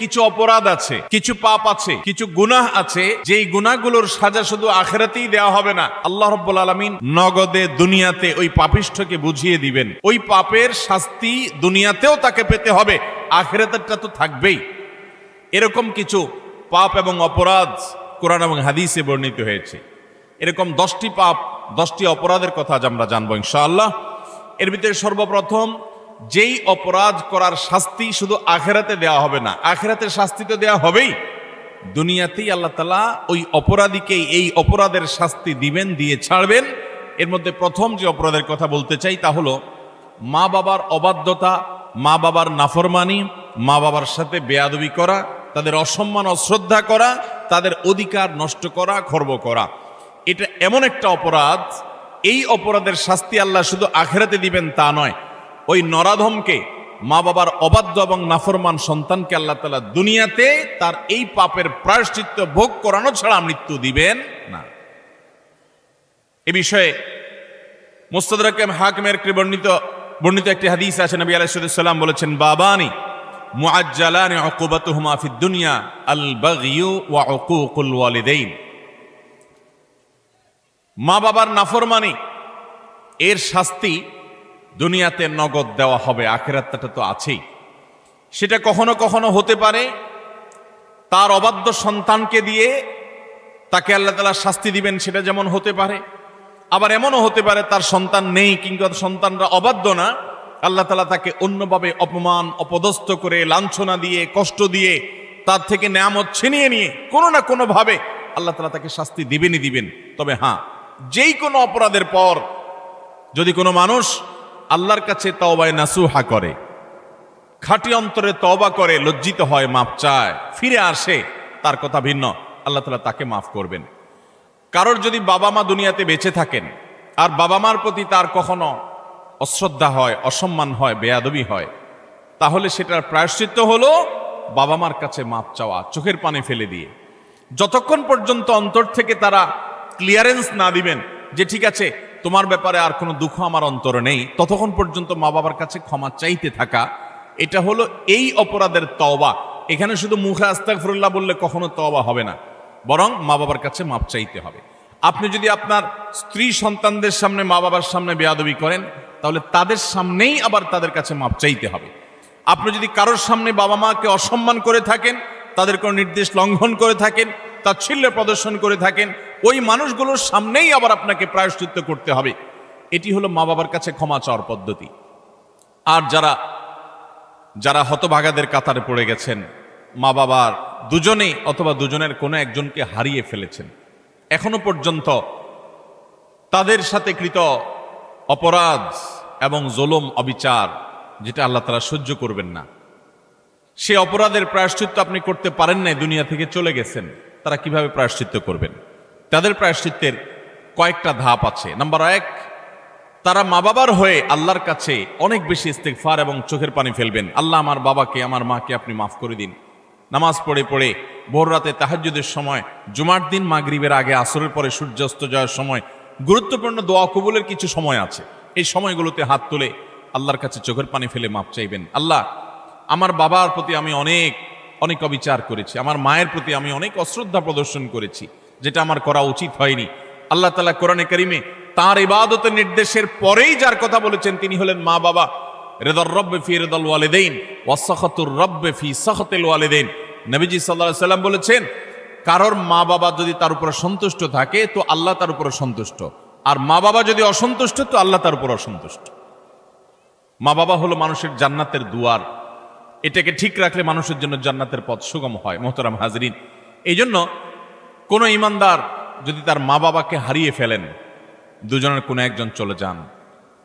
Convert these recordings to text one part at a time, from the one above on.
কিছু অপরাধ আছে, কিছু পাপ আছে, কিছু গুনাহ আছে, যেই গুনাহগুলোর সাজা শুধু আখিরাতেই দেওয়া হবে না, আল্লাহ রাব্বুল আলামিন নগদে দুনিয়াতে ওই পাপিষ্ঠকে বুঝিয়ে দিবেন। ওই পাপের শাস্তি দুনিয়াতেও তাকে পেতে হবে, আখিরাতেরটা তো থাকবেই। এরকম কিছু পাপ এবং অপরাধ কোরআন এবং হাদিসে বর্ণিত হয়েছে। এরকম 10টি পাপ, 10টি অপরাধের কথা আজ আমরা জানবো ইনশাআল্লাহ। এর ভিতরে সর্বপ্রথম, যেই অপরাধ করার শাস্তি শুধু আখিরাতে দেওয়া হবে না, আখিরাতের শাস্তি তো দেওয়া হবেই, দুনিয়াতেই আল্লাহ তাআলা ওই অপরাধীকে এই অপরাধের শাস্তি দিবেন, দিয়ে ছাড়বেন। এর মধ্যে প্রথম যে অপরাধের কথা বলতে চাই তা হলো মা বাবার অবাধ্যতা, মা বাবার নাফরমানি, মা বাবার সাথে বেয়াদবি করা, তাদের অসম্মান অশ্রদ্ধা করা, তাদের অধিকার নষ্ট করা, খর্ব করা। এটা এমন একটা অপরাধ, এই অপরাধের শাস্তি আল্লাহ শুধু আখিরাতে দিবেন তা নয়, ওই নরাধমকে, মা বাবার অবাধ্য এবং নাফরমান সন্তানকে আল্লাহ তাআলা দুনিয়াতে তার এই পাপের প্রায়শ্চিত্ত ভোগ করানো ছাড়া মৃত্যু দিবেন না। এ বিষয়ে মুস্তাদরাক হাকিমের বর্ণিত একটি হাদিস আছে। নবী আলাইহিস সালাম বলেছেন, বাবানি মুআজ্জালানি উকুবাতুহুমা ফিদ দুনিয়া আল বাগয়ু ওয়া উকুকুল ওয়ালিদাইন। মা বাবার নাফরমানি এর শাস্তি দুনিয়াতে নগদ দেওয়া হবে, আখিরাতটা তো আছেই। সেটা কখনো কখনো হতে পারে তার অবাধ্য সন্তানকে দিয়ে তাকে আল্লাহ তাআলা শাস্তি দিবেন, সেটা যেমন হতে পারে। আবার এমনও হতে পারে তার সন্তান নেই, কিংবা সন্তানরা অবাধ্য না, আল্লাহ তাআলা তাকে অন্যভাবে অপমান অপদস্থ করে, লাঞ্ছনা দিয়ে, কষ্ট দিয়ে, তার থেকে নেয়ামত ছিনিয়ে নিয়ে কোনো না কোনো ভাবে আল্লাহ তাআলা তাকে শাস্তি দিবেনই দিবেন। তবে হ্যাঁ, যেই কোনো অপরাধের পর যদি কোনো মানুষ আল্লাহর কাছে তওবায়ে নাসুহা করে, খাঁটি অন্তরে তওবা করে, লজ্জিত হয়, মাপ চায়, ফিরে আসে, তার কথা ভিন্ন, আল্লাহ তাআলা তাকে মাফ করবেন। কারোর যদি বাবা মা দুনিয়াতে বেঁচে থাকেন আর বাবা মার প্রতি তার কখনো অশ্রদ্ধা হয়, অসম্মান হয়, বেয়াদবি হয়, তাহলে সেটার প্রায়শ্চিত্ত হলো বাবা মার কাছে মাপ চাওয়া, চোখের পানি ফেলে দিয়ে। যতক্ষণ পর্যন্ত অন্তর থেকে তারা ক্লিয়ারেন্স না দিবেন যে ঠিক আছে, তোমার ব্যাপারে আর কোনো দুঃখ আমার অন্তরে নেই, ততক্ষণ পর্যন্ত মা বাবার কাছে ক্ষমা চাইতে থাকা, এটা হলো এই অপরাধের তওবা। এখানে শুধু মুখে আস্তাগফিরুল্লাহ বললে কখনো তওবা হবে না, বরং মা বাবার কাছে মাপ চাইতে হবে। আপনি যদি আপনার স্ত্রী সন্তানদের সামনে, মা বাবার সামনে বেয়াদবি করেন, তাহলে তাদের সামনেই আবার তাদের কাছে মাপ চাইতে হবে। আপনি যদি কারোর সামনে বাবা মাকে অসম্মান করে থাকেন, তাদের কোনো নির্দেশ লঙ্ঘন করে থাকেন, তাচ্ছিল্য প্রদর্শন করে থাকেন, ওই মানুষগুলোর সামনেই আবার আপনাকে প্রায়শ্চিত্ত করতে হবে। এটি হলো মা বাবার কাছে ক্ষমা চাওয়ার পদ্ধতি। আর যারা হতভাগাদের কাতারে পড়ে গেছেন, মা বাবার দুজনেই অথবা দুজনের কোনো একজনকে হারিয়ে ফেলেছেন, এখনো পর্যন্ত তাদের সাথে কৃত অপরাধ এবং জুলুম, অবিচার, যেটা আল্লাহ তাআলা সহ্য করবেন না, সে অপরাধের প্রায়শ্চিত্ত আপনি করতে পারেন নাই, দুনিয়া থেকে চলে গেছেন, তারা কিভাবে প্রায়শ্চিত্ত করবেন? তাদের প্রায়শ্চিত্তের কয়েকটা ধাপ আছে। নাম্বার 1, তারা মা বাবার হয়ে আল্লাহর কাছে অনেক বেশি ইস্তেগফার এবং চোখের পানি ফেলবেন। আল্লাহ, আমার বাবাকে, আমার মাকে আপনি মাফ করে দিন। নামাজ পড়ে পড়ে ভোর রাতে তাহাজ্জুদের সময়, জুমার দিন মাগরিবের আগে, আসরের পরে সূর্যাস্ত যাওয়ার সময়, গুরুত্বপূর্ণ দোয়া কবুলের কিছু সময় আছে, এই সময়গুলোতে হাত তুলে আল্লাহর কাছে চোখের পানি ফেলে মাপ চাইবেন। আল্লাহ, আমার বাবার প্রতি আমি অনেক অনেক অবিচার করেছি, আমার মায়ের প্রতি আমি অনেক অশ্রদ্ধা প্রদর্শন করেছি, যেটা আমার করা উচিত হয়নি। আল্লাহ তাআলা কোরআনে কারিমে তার ইবাদতের নির্দেশের পরেই যার কথা বলেছেন তিনি হলেন মা বাবা। রিদার রব্বি ফি রিদাল ওয়ালিদাইন ওয়া সাখাতুর রব্বি ফি সাখাতিল ওয়ালিদাইন। নবীজি সাল্লাল্লাহু আলাইহি সাল্লাম বলেছেন, কারোর মা বাবা যদি তার উপর সন্তুষ্ট থাকে তো আল্লাহ তার উপর সন্তুষ্ট, আর মা বাবা যদি অসন্তুষ্ট তো আল্লাহ তার উপর অসন্তুষ্ট। মা বাবা হলো মানুষের জান্নাতের দুয়ার, এটাকে ঠিক রাখলে মানুষের জন্য জান্নাতের পথ সুগম হয়। মোহতারাম হাজরিন, এই জন্য কোনো ইমানদার যদি তার মা বাবাকে হারিয়ে ফেলেন, দুজনের কোনো একজন চলে যান,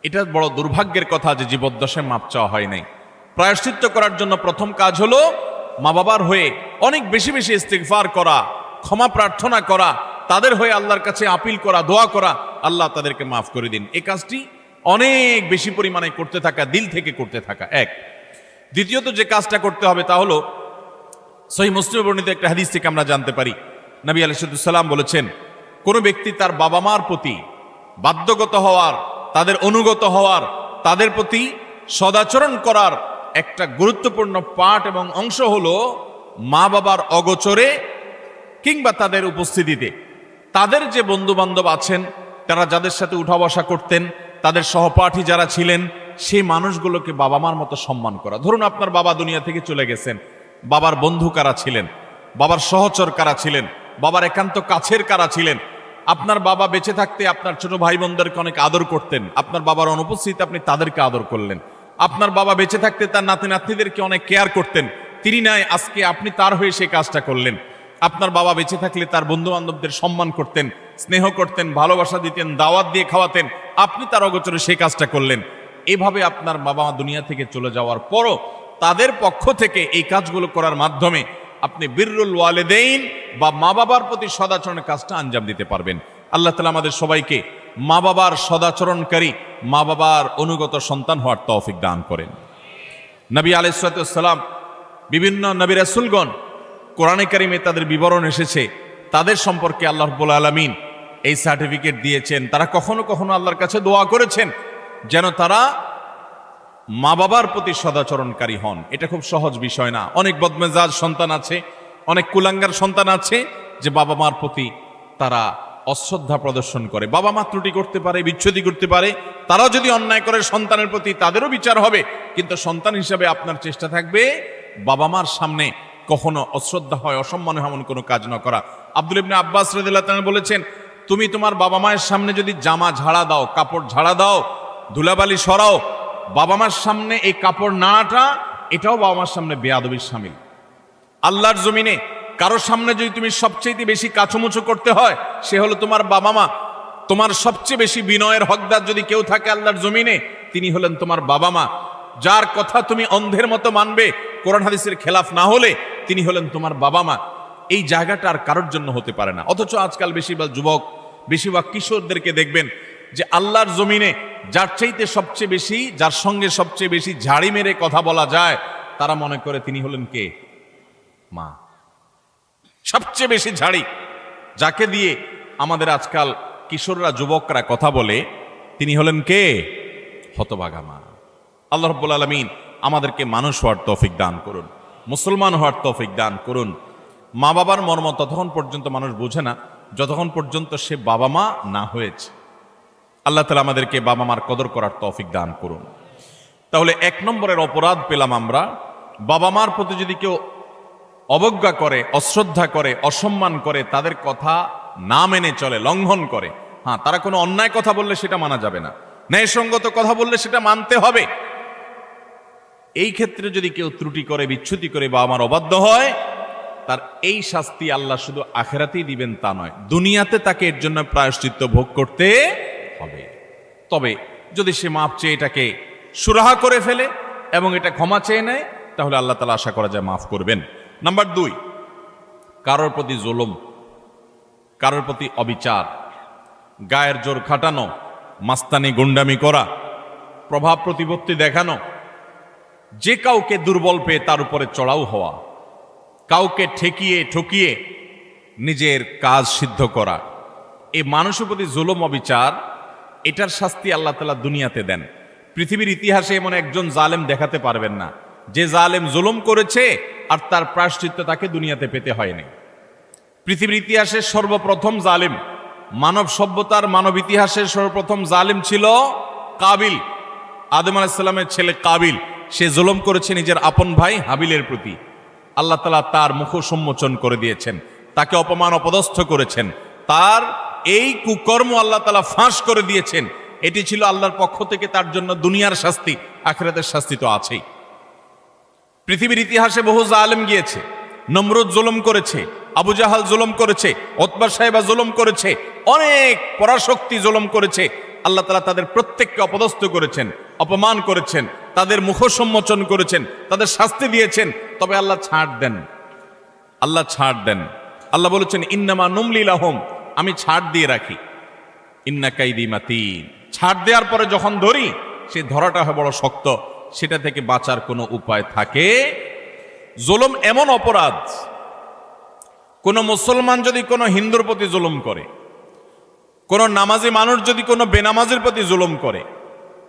এটা বড় দুর্ভাগ্যের কথা যে জীবদ্দশায় মাপ চাওয়া হয় নাই। প্রায়শ্চিত্ত করার জন্য প্রথম কাজ হলো মা বাবার হয়ে অনেক বেশি বেশি ইস্তিগফার করা, ক্ষমা প্রার্থনা করা, তাদের হয়ে আল্লাহর কাছে আপিল করা, দোয়া করা, আল্লাহ তাদেরকে মাফ করে দিন। এই কাজটি অনেক বেশি পরিমাণে করতে থাকা, দিল থেকে করতে থাকা এক। দ্বিতীয়ত যে কাজটা করতে হবে তা হলো, সহিহ মুসলিমে বর্ণিত একটা হাদিস থেকে আমরা জানতে পারি, নবী আলাইহিস সালাম বলেছেন, কোন ব্যক্তি তার বাবা মার প্রতি বাধ্যগত হওয়ার, তাদের অনুগত হওয়ার, তাদের প্রতি সদাচরণ করার একটা গুরুত্বপূর্ণ পাঠ এবং অংশ হলো মা বাবার অগোচরে কিংবা তাদের উপস্থিতিতে তাদের যে বন্ধু বান্ধব আছেন, তারা যাদের সাথে উঠা বসা করতেন, তাদের সহপাঠী যারা ছিলেন, সেই মানুষগুলোকে বাবা মার মতো সম্মান করা। ধরুন আপনার বাবা দুনিয়া থেকে চলে গেছেন, বাবার বন্ধু কারা ছিলেন, বাবার সহচর কারা ছিলেন, বাবার একান্ত কাছের কারা ছিলেন। আপনার বাবা বেঁচে থাকতে আপনার ছোট ভাই বোনদেরকে অনেক আদর করতেন, আপনার বাবার অনুপস্থিতিতে আপনি তাদেরকে আদর করলেন। আপনার বাবা বেঁচে থাকতে তার নাতি নাতনিদেরকে অনেক কেয়ার করতেন, তিনি নাই, আজকে আপনি তার হয়ে সেই কাজটা করলেন। আপনার বাবা বেঁচে থাকলে তার বন্ধু বান্ধবদের সম্মান করতেন, স্নেহ করতেন, ভালোবাসা দিতেন, দাওয়াত দিয়ে খাওয়াতেন, আপনি তার অগোচরে সেই কাজটা করলেন। এভাবে আপনার বাবা মা দুনিয়া থেকে চলে যাওয়ার পরও তাদের পক্ষ থেকে এই কাজগুলো করার মাধ্যমে আপনি বিররুল ওয়ালিদাইন বা মা বাবার প্রতি সদাচরণের কাজটা আঞ্জাম দিতে পারবেন। আল্লাহ তাআলা আমাদের সবাইকে মা বাবার সদাচরণকারী, মা বাবার অনুগত সন্তান হওয়ার তৌফিক দান করেন। নবী আলাইহিস সালাম, বিভিন্ন নবী রাসূলগণ, কোরআনে কারিমে তাদের বিবরণ এসেছে, তাদের সম্পর্কে আল্লাহ রাব্বুল আলামিন এই সার্টিফিকেট দিয়েছেন। তারা কখনো কখনো আল্লাহর কাছে দোয়া করেছেন যেন তারা মা বাবার প্রতি সদাচরণকারী হন। এটা খুব সহজ বিষয় না। অনেক বদমেজাজ সন্তান আছে, অনেক কুলাঙ্গার সন্তান আছে যে বাবা মার প্রতি তারা অশ্রদ্ধা প্রদর্শন করে। বাবা মা ত্রুটি করতে পারে, বিচ্ছুতি করতে পারে, তারাও যদি অন্যায় করে সন্তানের প্রতি তাদেরও বিচার হবে, কিন্তু সন্তান হিসাবে আপনার চেষ্টা থাকবে বাবা মার সামনে কখনো অশ্রদ্ধা হয়, অসম্মান হয় এমন কোনো কাজ না করা। আব্দুল ইবনে আব্বাস রাদিয়াল্লাহু তাআলা বলেছেন, তুমি তোমার বাবা মায়ের সামনে যদি জামা ঝাড়া দাও, কাপড় ঝাড়া দাও, ধুলাবালি সরাও, বাবা মার সামনে এই কাপড় নাড়াটা এটাও বাবা মার সামনে বেয়াদবির শামিল। আল্লাহর জমিনে কারোর সামনে যদি তুমি সবচেয়ে বেশি কাচুমুচু করতে হয়, সে হলো তোমার বাবা মা। তোমার সবচেয়ে বেশি বিনয়ের হকদার যদি কেউ থাকে আল্লাহর জমিনে, তিনি হলেন তোমার বাবা মা। যার কথা তুমি অন্ধের মতো মানবে, কোরআন হাদিসের খেলাফ না হলে, তিনি হলেন তোমার বাবা মা। এই জায়গাটা আর কারোর জন্য হতে পারে না। অথচ আজকাল বেশিরভাগ যুবক, বেশিরভাগ কিশোরদেরকে দেখবেন যে আল্লাহর জমিনে যার চাইতে সবচেয়ে বেশি, যার সঙ্গে সবচেয়ে বেশি ঝাড়ি মেরে কথা বলা যায়, তারা মনে করে তিনি হলেন কে? মা। সবচেয়ে বেশি ঝাড়ি যাকে দিয়ে আমাদের আজকাল কিশোররা, যুবকরা কথা বলে, তিনি হলেন কে? হতভাগা মা। আল্লাহ রাব্বুল আলামিন আমাদেরকে মানুষ হওয়ার তৌফিক দান করুন, মুসলমান হওয়ার তৌফিক দান করুন। মা বাবার মর্ম ততক্ষণ পর্যন্ত মানুষ বোঝে না যতক্ষণ পর্যন্ত সে বাবা মা না হয়েছে। আল্লাহ তাআলা আমাদেরকে বাবা মার কদর করার তৌফিক দান করুন। তাহলে এক নম্বরের অপরাধ পেলাম আমরা, বাবা মার প্রতি যদি কেউ অবজ্ঞা করে, অশ্রদ্ধা করে, অসম্মান করে, তাদের কথা না মেনে চলে, লঙ্ঘন করে। হ্যাঁ, তারা কোনো অন্যায় কথা বললে সেটা মানা যাবে না, ন্যায়সঙ্গত কথা বললে সেটা মানতে হবে। এই ক্ষেত্রে যদি কেউ ত্রুটি করে, বিচ্যুতি করে, বাবা মার অবাধ্য হয়, তার এই শাস্তি আল্লাহ শুধু আখিরাতেই দিবেন তা নয়, দুনিয়াতে তাকে এর জন্য প্রায়শ্চিত্ত ভোগ করতে হবে। তবে যদি সে মাপ চেয়ে এটাকে সুরাহা করে ফেলে এবং এটা ক্ষমা চেয়ে নেয়, তাহলে আল্লাহ তাআলা আশা করা যায় মাফ করবেন। নাম্বার 2, কারোর প্রতি জুলুম, কারোর প্রতি অবিচার, গায়ের জোর খাটানো, মাস্তানি গুন্ডামি করা, প্রভাব প্রতিপত্তি দেখানো, যে কাউকে দুর্বল পেয়ে তার উপরে চড়াও হওয়া, কাউকে ঠকিয়ে নিজের কাজ সিদ্ধ করা, এই মানুষের প্রতি জুলুম, অবিচার, এটার শাস্তি আল্লাহ তাআলা দুনিয়াতে দেন। পৃথিবীর ইতিহাসে এমন একজন জালেম দেখাতে পারবেন না যে জালেম জুলুম করেছে আর তার প্রায়শ্চিত্ত তাকে দুনিয়াতে পেতে হয়নি। পৃথিবীর ইতিহাসের সর্বপ্রথম জালেম, মানব সভ্যতার, মানব ইতিহাসের সর্বপ্রথম জালেম ছিল কাবিল, আদম আলাইহিস সালামের ছেলে কাবিল। সে জুলুম করেছে নিজের আপন ভাই হাবিলের প্রতি। আল্লাহ তাআলা তার মুখ সম্মোচন করে দিয়েছেন, তাকে অপমান অপদস্থ করেছেন, তার এই কুকর্ম আল্লাহ তাআলা ফাঁস করে দিয়েছেন। এটি ছিল আল্লাহর পক্ষ থেকে তার জন্য দুনিয়ার শাস্তি, আখিরাতের শাস্তি তো আছেই। পৃথিবীর ইতিহাসে বহু জালেম গিয়েছে, নমরুদ জুলুম করেছে, আবু জাহাল জুলুম করেছে, উতবা সাহেবা জুলুম করেছে, অনেক পরাশক্তি জুলুম করেছে। আল্লাহ তাআলা তাদের প্রত্যেককে অপদস্থ করেছেন, অপমান করেছেন, তাদের মুখ সম্মোচন করেছেন, তাদের শাস্তি দিয়েছেন। তবে আল্লাহ ছাড় দেন, আল্লাহ ছাড় দেন। আল্লাহ বলেছেন, ইন্নামা নুমলি লাহুম, আমি ছাড় দিয়ে রাখি, ইন্না কাইদি মাতিন। ছাড় দেওয়ার পরে যখন ধরি, সে ধরাটা হয় বড় শক্ত, সেটা থেকে বাঁচার কোনো উপায় থাকে? জুলুম এমন অপরাধ, কোন মুসলমান যদি কোনো হিন্দুর প্রতি জুলুম করে, কোন নামাজি মানুষ যদি কোনো বেনামাজির প্রতি জুলুম করে,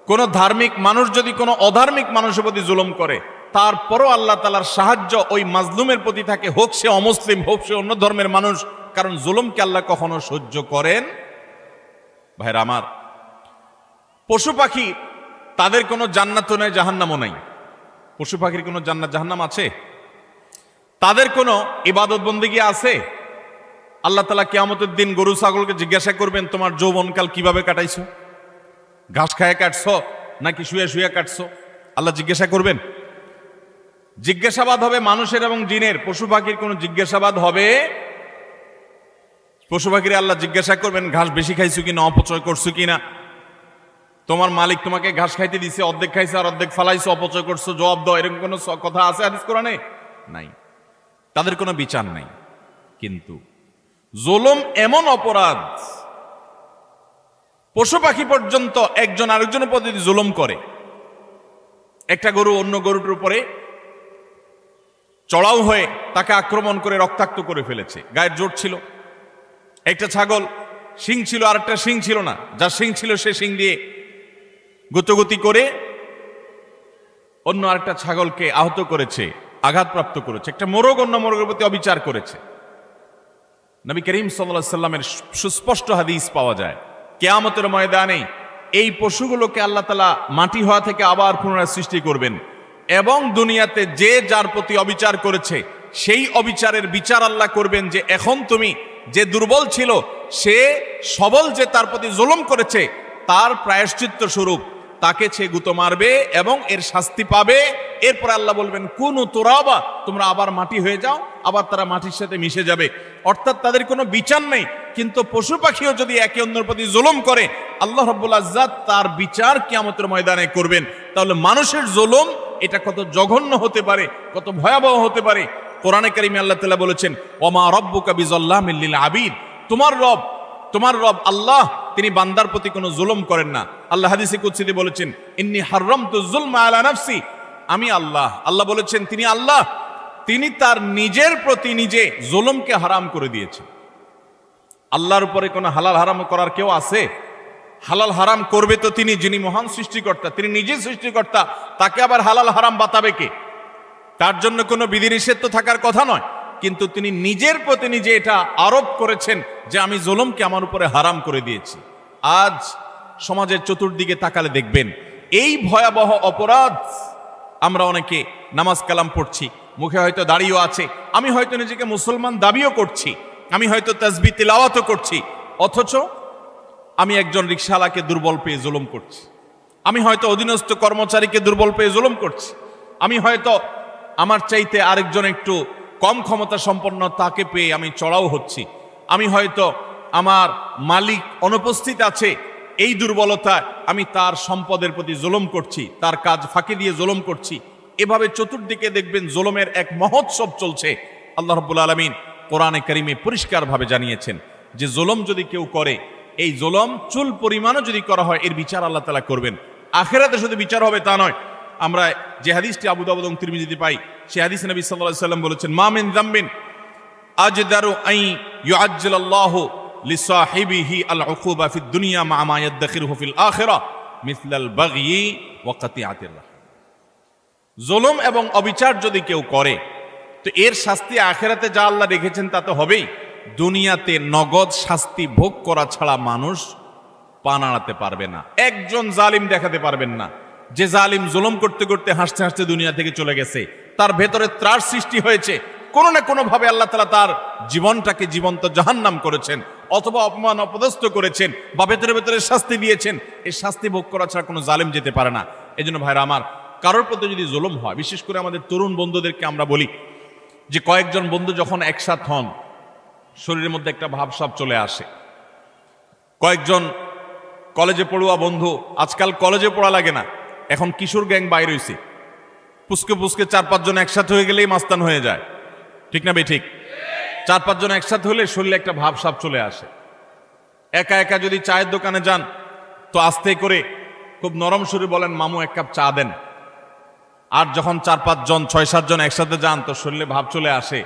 কোন ধার্মিক মানুষ যদি কোনো অধার্মিক মানুষের প্রতি জুলুম করে, তারপরও আল্লাহ তাআলার সাহায্য ওই মাজলুমের প্রতি থাকে, হোক সে অমুসলিম, হোক সে অন্য ধর্মের মানুষ। কারণ জুলুমকে আল্লাহ কখনো সহ্য করেন। ভাইরা আমার, পশু পাখি তাদের কোনো জান্নাতও নেই, জাহান্নামও নাই। পশু পাখির কোনো জান্নাত জাহান্নাম আছে? তাদের কোনো ইবাদত বন্দেগী আছে? আল্লাহ তাআলা কিয়ামতের দিন গরু ছাগলকে জিজ্ঞাসা করবেন, তোমার যৌবনকাল কিভাবে কাটাইছো? ঘাস খায় কাটছো নাকি শুয়ে শুয়ে কাটছো? আল্লাহ জিজ্ঞাসা করবেন। জিজ্ঞাসাবাদ হবে মানুষের এবং জিনের। পশু পাখির কোনো জিজ্ঞাসাবাদ হবে? পশু পাখির আল্লাহ জিজ্ঞাসা করবেন, ঘাস বেশি খাইছো কিনা, অপচয় করছো কিনা? তোমার মালিক তোমাকে ঘাস খাইতে দিছে, অর্ধেক খাইছে আর অর্ধেক ফালাইছো, অপচয় করছো, জবাব দাও। এরকম কোনো কথা আছে হাদিস কোরআনে? নাই। তাদের কোনো বিচার নাই। কিন্তু জুলুম এমন অপরাধ, পশু পাখি পর্যন্ত একজন আরেকজনের প্রতি জুলুম করে। একটা গরু অন্য গরুটার উপরে চড়াও হয়ে তাকে আক্রমণ করে রক্তাক্ত করে ফেলেছে, গায়ের জোর ছিল। একটা ছাগল শিং ছিল আর একটা শিং ছিল না, যার শিং ছিল সে শিং দিয়ে গুতগুতি করে অন্য আরেকটা ছাগলকে আহত করেছে, আঘাতপ্রাপ্ত করেছে। একটা মোরগ অন্য মোরগের প্রতি অবিচার করেছে। নবী করিম সাল্লাল্লাহু আলাইহি সাল্লামের সুস্পষ্ট হাদিস পাওয়া যায়, কিয়ামতের ময়দানে এই পশুগুলোকে আল্লাহ তাআলা মাটি হওয়া থেকে আবার পুনরায় সৃষ্টি করবেন এবং দুনিয়াতে যে যার প্রতি অবিচার করেছে সেই অবিচারের বিচার আল্লাহ করবেন। যে এখন তুমি যে দুর্বল ছিল সে সবল যে তার প্রতি জুলুম করেছে, তার প্রায়শ্চিত্ত স্বরূপ তাকে সে গুঁতো মারবে এবং এর শাস্তি পাবে। এরপর আল্লাহ বলবেন, কুনু তুরাবা, তোমরা আবার মাটি হয়ে যাও, আবার তারা মাটির সাথে মিশে যাবে। অর্থাৎ তাদের কোনো বিচার নেই। কিন্তু পশু পাখিও যদি একে অন্যের প্রতি জুলুম করে, আল্লাহ রাব্বুল ইজ্জত তার বিচার কিয়ামতের ময়দানে করবেন। তাহলে মানুষের জুলুম এটা কত জঘন্য হতে পারে, কত ভয়াবহ হতে পারে। কোরআনে কারিমে আল্লাহ তাআলা বলেছেন, ওমা রাব্বুকা বিযাল্লামিল লিল আবিদ, তোমার রব আল্লাহ তিনি বান্দার প্রতি কোনো জুলুম করেন না। আল্লাহ হাদিসে কুদসিতে বলেছেন, ইন্নী হারামতু যুলমা আলা নাফসি, আমি আল্লাহ বলেছেন তিনি আল্লাহ, তিনি তার নিজের প্রতি নিজে জুলুমকে হারাম করে দিয়েছেন। আল্লাহর উপরে কোনো হালাল হারাম করার কেউ আছে? হালাল হারাম করবে তো তিনি, যিনি মহান সৃষ্টিকর্তা, তিনি নিজে সৃষ্টিকর্তা। তাকে আবার হালাল হারাম বাতাবে কে? তার জন্য কোনো বিধিনিষেধ তো থাকার কথা নয়, কিন্তু তিনি নিজের প্রতি নিজে এটা আরোপ করেছেন যে আমি জুলুমকে আমার উপরে হারাম করে দিয়েছি। আজ সমাজের চতুর্দিকে তাকালে দেখবেন এই ভয়াবহ অপরাধ। আমরা অনেকে নামাজ কালাম পড়ছি, মুখে হয়তো দাড়িও আছে, আমি হয়তো নিজেকে মুসলমান দাবিও করছি, আমি হয়তো তাসবিহ তিলাওয়াতও করছি, অথচ আমি একজন রিকশাওয়ালাকে দুর্বল পেয়ে জুলুম করছি, আমি হয়তো অধীনস্থ কর্মচারীকে দুর্বল পেয়ে জুলুম করছি, আমি হয়তো আমার চাইতে আরেকজন একটু কম ক্ষমতা সম্পন্ন তাকে পেয়ে আমি চড়াও হচ্ছি, আমি হয়তো আমার মালিক অনুপস্থিত আছে এই দুর্বলতায় আমি তার সম্পদের প্রতি জুলুম করছি, তার কাজ ফাঁকি দিয়ে জুলুম করছি। এভাবে চতুর্দিকে দেখবেন জুলুমের এক মহোৎসব চলছে। আল্লাহ রাব্বুল আলামিন কোরআনে কারিমে পরিষ্কারভাবে জানিয়েছেন যে জুলুম যদি কেউ করে, এই জুলুম চুল পরিমাণও যদি করা হয়, এর বিচার আল্লাহ তাআলা করবেন। আখিরাতে শুধু বিচার হবে তা নয়। আমরা যে হাদিসটি আবু দাউদ এবং তিরমিজিতে পাই, সেই হাদিসে নবী সাল্লাল্লাহু আলাইহি ওয়াসাল্লাম বলেছেন, মা মিন যামবিন আজদারু আন ইউআজ্জিলাল্লাহু লিসাহিবিহি আল উকুবা ফিদ দুনিয়া মা মা ইয়াদখিরুহু ফিল আখিরাহ মিসলাল বাগয়ি ওয়া কাতিআতির রাহম। জুলুম এবং অবিচার যদি কেউ করে, তো এর শাস্তি আখিরাতে যা আল্লাহ রেখেছেন তা তো হবেই, দুনিয়াতে নগদ শাস্তি ভোগ করা ছাড়া মানুষ পা নাড়াতে পারবে না। একজন জালিম দেখাতে পারবেন না যে জালিম জুলুম করতে করতে হাসতে হাসতে দুনিয়া থেকে চলে গেছে, তার ভেতরে ত্রাস সৃষ্টি হয়েছে, কোনো না কোনো ভাবে আল্লাহ তাআলা তার জীবনটাকে জীবন্ত জাহান্নাম করেছেন, অথবা অপমান অপদস্থ করেছেন, বা ভেতরে ভেতরে শাস্তি দিয়েছেন। এই শাস্তি ভোগ করা ছাড়া কোনো জালিম যেতে পারে না। এই জন্য ভাইরা আমার, কারোর প্রতি যদি জুলুম হয়, বিশেষ করে আমাদের তরুণ বন্ধুদেরকে আমরা বলি যে কয়েকজন বন্ধু যখন একসাথ হন, শরীরের মধ্যে একটা ভাবসাব চলে আসে। কয়েকজন কলেজে পড়ুয়া বন্ধু, আজকাল কলেজে পড়া লাগে না, এখন কিশোর গ্যাং বাইর হইছে, পুস্কে পুস্কে 4-5 জন একসাথে হয়ে গেলেই মাস্তান হয়ে যায়, ঠিক না বে ঠিক? 4-5 জন একসাথে হলে শরীরে একটা ভাবসাব চলে আসে। একা একা যদি চায়ের দোকানে যান, তো আস্তে করে খুব নরম সুরে বলেন, মামু 1 কাপ চা দেন। আর যখন 4-5 জন 6-7 জন একসাথে যান, তো শরীরে ভাব চলে আসে।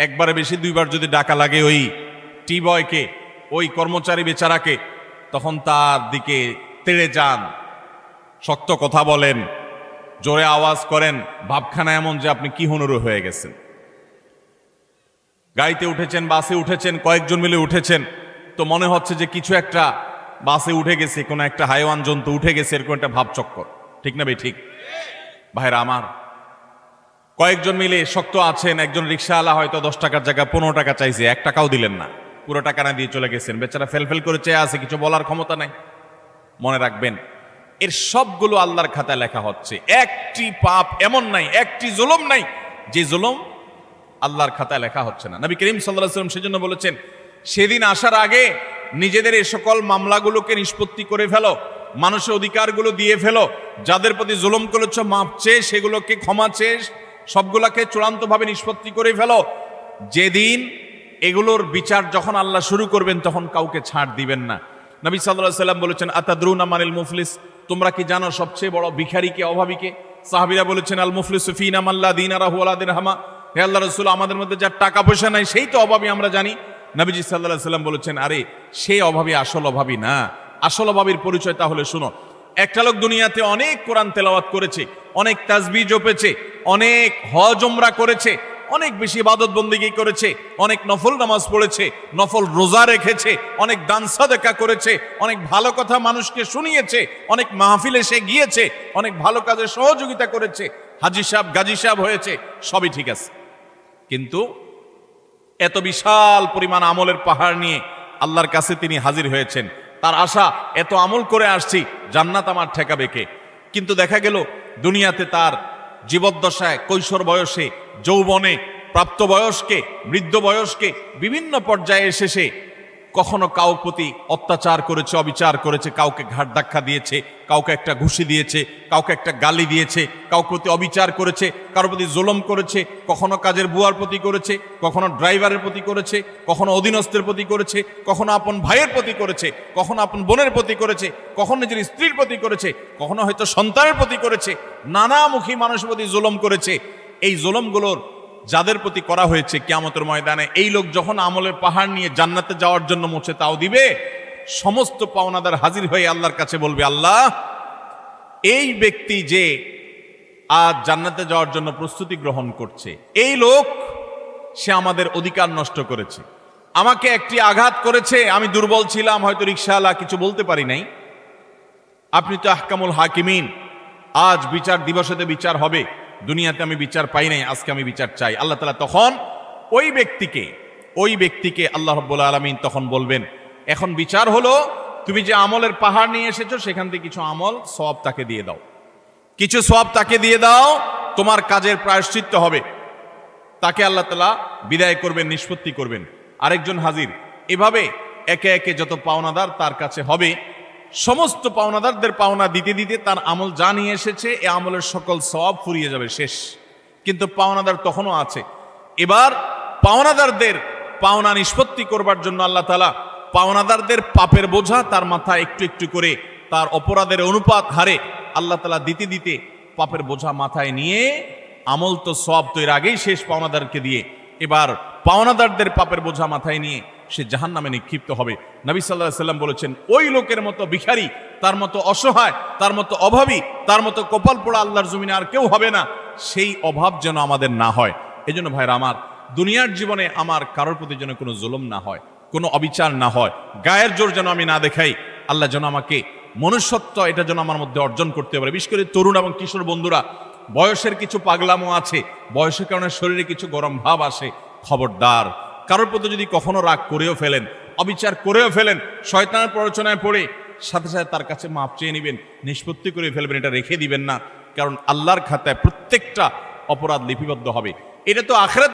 একবারে বেশি 2বার যদি ডাকা লাগে ওই টি বয়কে, ওই কর্মচারী বেচারাকে, তখন তার দিকে তেড়ে যান, শক্ত কথা বলেন, জোরে আওয়াজ করেন, ভাবখানা এমন যে আপনি কি হুনুরু হয়ে গেছেন। গাড়িতে উঠেছেন, বাসে উঠেছেন, কয়েকজন মিলে উঠেছেন, তো মনে হচ্ছে যে কিছু একটা বাসে উঠে গেছে, কোনো একটা হাইওয়ান জন্তু উঠে গেছে, এরকম একটা ভাবচক্কর, ঠিক না ভাই? ঠিক ভাইরা আমার, কয়েকজন মিলে শক্ত আছেন, একজন রিক্সাওয়ালা হয়তো 10 টাকার জায়গায় 15 টাকা চাইছে, 1 টাকাও দিলেন না, পুরো টাকা না দিয়ে চলে গেছেন, বেচারা ফেল করে চেয়ে আছে, কিছু বলার ক্ষমতা নাই। মনে রাখবেন, এর সবগুলো আল্লাহর খাতায় লেখা হচ্ছে। একটি পাপ এমন নাই, একটি জুলুম নাই যে জুলুম আল্লাহর খাতায় লেখা হচ্ছে না। নবী করিম সাল্লাল্লাহু আলাইহি ওয়াসাল্লাম সেজন্য বলেছেন, সেদিন আসার আগে নিজেদের এই সকল মামলাগুলোকে নিষ্পত্তি করে ফেলো, মানুষের অধিকারগুলো দিয়ে ফেলো, যাদের প্রতি জুলুম করেছ মাপ চেয়ে সেগুলোকে ক্ষমা চেয়ে সবগুলাকে চূড়ান্তভাবে নিষ্পত্তি করে ফেলো। যেদিন এগুলোর বিচার যখন আল্লাহ শুরু করবেন তখন কাউকে ছাড় দিবেন না। নবী সাল্লাল্লাহু আলাইহি ওয়াসাল্লাম বলেছেন, আতাদরুনা মানিল মুফলিস, তোমরা কি জানো সবচেয়ে বড় ভিখারিকে, অভাবীকে? সাহাবীরা বলেছেন, আল মুফলিসু ফিনা মাল্লা দিনারাহু ওয়ালা দিরহামা, হে আল্লাহর রাসূল, আমাদের মধ্যে যার টাকা পয়সা নাই সেই তো অভাবী, আমরা জানি। নবীজি সাল্লাল্লাহু আলাইহি ওয়াসাল্লাম বলেছেন, আরে সেই অভাবী আসল অভাবী না, আসল অভাবীর পরিচয় তাহলে শুনো। একটা লোক দুনিয়াতে অনেক কোরআন তেলাওয়াত করেছে, অনেক তাসবিহ জপেছে, অনেক হজ উমরা করেছে, অনেক বেশি ইবাদত বন্দেগী করেছে, অনেক নফল নামাজ পড়েছে, নফল রোজা রেখেছে, অনেক দান সাদাকা করেছে, অনেক ভালো কথা মানুষকে শুনিয়েছে, অনেক মাহফিলে সে গিয়েছে, অনেক ভালো কাজে সহযোগিতা করেছে, হাজী সাহেব গাজী সাহেব হয়েছে, সবই ঠিক আছে। কিন্তু এত বিশাল পরিমাণ আমলের পাহাড় নিয়ে আল্লাহর কাছে তিনি হাজির হয়েছেন, তার আশা এত আমল করে আসছি, জান্নাত আমার ঠেকাবে কে? কিন্তু দেখা গেল দুনিয়াতে তার জীবদ্দশায়, কৈশোর বয়সে, যৌবনে, প্রাপ্তবয়স্কে, বৃদ্ধ বয়স্কে, বিভিন্ন পর্যায়ে এসে সে কখনো কাউর প্রতি অত্যাচার করেছে, অবিচার করেছে, কাউকে ঘাট ধাক্কা দিয়েছে, কাউকে একটা ঘুষি দিয়েছে, কাউকে একটা গালি দিয়েছে, কাউর প্রতি অবিচার করেছে, কারোর প্রতি জুলুম করেছে, কখনো কাজের বুয়ার প্রতি করেছে, কখনো ড্রাইভারের প্রতি করেছে, কখনো অধীনস্থের প্রতি করেছে, কখনো আপন ভাইয়ের প্রতি করেছে, কখনো আপন বোনের প্রতি করেছে, কখনো নিজের স্ত্রীর প্রতি করেছে, কখনো হয়তো সন্তানের প্রতি করেছে, নানামুখী মানুষের প্রতি জুলুম করেছে। এই জুলুমগুলোর যাদের প্রতি করা হয়েছে, কিয়ামতের ময়দানে এই লোক যখন আমলের পাহাড় নিয়ে জান্নাতে যাওয়ার জন্য মুছে তাও দিবে, সমস্ত পাওনাদার হাজির হয়ে আল্লাহর কাছে বলবে, আল্লাহ, এই ব্যক্তি যে আজ জান্নাতে যাওয়ার জন্য প্রস্তুতি গ্রহণ করছে, এই লোক সে আমাদের অধিকার নষ্ট করেছে, আমাকে একটি আঘাত করেছে, আমি দুর্বল ছিলাম, হয়তো রিকশাওয়ালা, কিছু বলতে পারি নাই, আপনি তো আহকামুল হাকিমিন, আজ বিচার দিবসেতে বিচার হবে, দুনিয়াতে আমি বিচার পাই নাই, আজকে আমি বিচার চাই। আল্লাহ তাআলা তখন ওই ব্যক্তিকে আল্লাহ রাব্বুল আলামিন তখন বলবেন, এখন বিচার হলো, তুমি যে আমলের পাহাড় নিয়ে এসেছো সেখান থেকে কিছু আমল সওয়াব তাকে দিয়ে দাও, কিছু সওয়াব তাকে দিয়ে দাও, তোমার কাজের প্রায়শ্চিত্ত হবে। তাকে আল্লাহ তাআলা বিদায় করবেন, নিষ্পত্তি করবেন। আরেকজন হাজির, এভাবে একে একে যত পাওনাদার তার কাছে হবে, সমস্ত পাওনাদারদের পাওনা দিতে দিতে তার আমল যা নিয়ে এসেছে এ আমলের সকল সওয়াব ফুরিয়ে যাবে, শেষ। কিন্তু পাওনাদার তখনও আছে। এবার পাওনাদারদের পাওনা নিষ্পত্তি করবার জন্য আল্লাহ তাআলা পাওনাদারদের পাপের বোঝা তার মাথায় একটু একটু করে, তার অপরাধের অনুপাত হারে আল্লাহ তাআলা দিতে দিতে পাপের বোঝা মাথায় নিয়ে, আমল তো সওয়াব তো এর আগেই শেষ পাওনাদারকে দিয়ে, এবার পাওনাদারদের পাপের বোঝা মাথায় নিয়ে সে জাহান্নামে নিক্ষিপ্ত হবে। নবী সাল্লাল্লাহু আলাইহি ওয়াসাল্লাম বলেছেন, ওই লোকের মতো ভিখারি, তার মতো অসহায়, তার মতো অভাবী, তার মতো কপাল পোড়া আল্লাহর জমিনে আর কেউ হবে না। সেই অভাব যেন আমাদের না হয়। এজন্য ভাইরা আমার, দুনিয়ার জীবনে আমার কারোর প্রতি যেন কোনো জুলুম না হয়, কোনো অবিচার না হয়, গায়ের জোর যেন আমি না দেখাই। আল্লাহ যেন আমাকে মনুষ্যত্ব, এটা যেন আমার মধ্যে অর্জন করতে পারে। বিশেষ করে তরুণ এবং কিশোর বন্ধুরা, বয়সের কিছু পাগলামো আছে, বয়সের কারণে শরীরে কিছু গরম ভাব আসে, খবরদার, কারোর প্রতি যদি কখনো রাগ করেও ফেলেন, অবিচার করেও ফেলেন, শয়তানের প্ররোচনায় পড়ে সাথে সাথে তার কাছে মাপ চেয়ে নেবেন, নিষ্পত্তি করে ফেলবেন, এটা রেখে দিবেন না। কারণ আল্লাহর খাতায় প্রত্যেকটা অপরাধ লিপিবদ্ধ হবে। এটা তো আখিরাত